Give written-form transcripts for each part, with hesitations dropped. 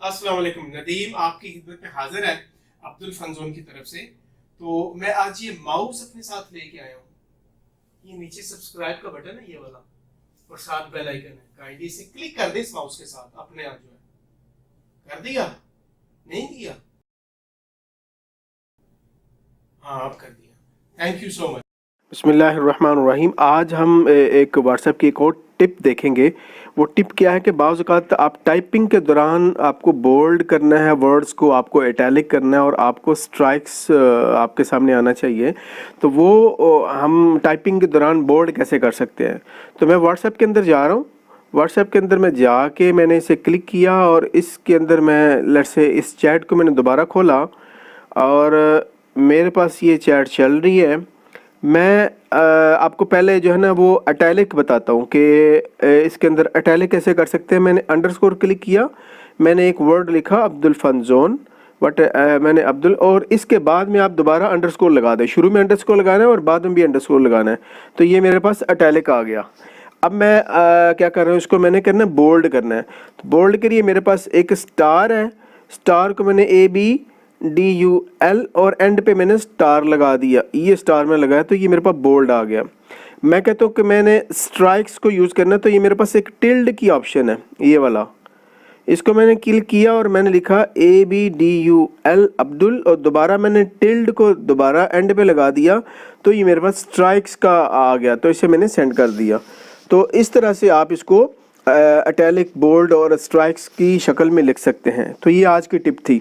अस्सलाम वालेकुम। नदीम आपकी खिदमत में हाजिर है अब्दुल फंजोन की तरफ से। तो मैं आज ये माउस अपने साथ लेके आया हूँ। ये नीचे सब्सक्राइब का बटन है, ये वाला, और साथ बेल आइकन है। काइंडली इसे क्लिक कर दे इस माउस के साथ, अपने आप जो है कर दिया, नहीं किया? हाँ, आप कर दिया। Thank you so much. बिस्मिल्लाहिर्रहमानिर्रहीम। आज हम एक व्हाट्सएप की एक और टिप देखेंगे। वो टिप क्या है कि बाज़ औक़ात आप टाइपिंग के दौरान आपको बोल्ड करना है वर्ड्स को, आपको इटैलिक करना है और आपको स्ट्राइक्स आपके सामने आना चाहिए। तो वो हम टाइपिंग के दौरान बोल्ड कैसे कर सकते हैं। तो मैं व्हाट्सएप के अंदर जा रहा हूँ। व्हाट्सएप के अंदर मैं जाके मैंने इसे क्लिक किया और इसके अंदर मैं लेट्स से इस चैट को मैंने दोबारा खोला और मेरे पास ये चैट चल रही है। मैं आपको पहले जो है ना वो इटैलिक बताता हूँ कि इसके अंदर इटैलिक कैसे कर सकते हैं। मैंने अंडरस्कोर क्लिक किया, मैंने एक वर्ड लिखा अब्दुल फंजोन, बट मैंने अब्दुल, और इसके बाद में आप दोबारा अंडरस्कोर लगा दें। शुरू में अंडरस्कोर लगाना है और बाद में भी अंडरस्कोर लगाना है। तो ये मेरे पास इटैलिक आ गया। अब मैं क्या कर रहा हूँ, इसको मैंने करना है बोल्ड करना है। तो बोल्ड के लिए मेरे पास एक स्टार है, स्टार को मैंने ABDUL और एंड पे मैंने स्टार लगा दिया। ये स्टार में लगाया तो ये मेरे पास बोल्ड आ गया। मैं कहता हूँ कि मैंने स्ट्राइक्स को यूज़ करना है, तो ये मेरे पास एक टिल्ड की ऑप्शन है, ये वाला। इसको मैंने क्लिक किया और मैंने लिखा ABDUL अब्दुल और दोबारा मैंने टिल्ड को दोबारा एंड पे लगा दिया तो ये मेरे पास स्ट्राइक्स का आ गया। तो इसे मैंने सेंड कर दिया। तो इस तरह से आप इसको इटैलिक, बोल्ड और स्ट्राइक्स की शक्ल में लिख सकते हैं। तो ये आज की टिप थी।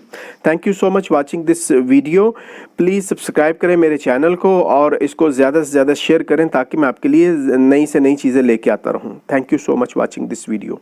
Thank you so much watching this video. Please subscribe करें मेरे चैनल को और इसको ज़्यादा से ज़्यादा शेयर करें ताकि मैं आपके लिए नई से नई चीज़ें लेके आता रहूं। Thank you so much watching this video.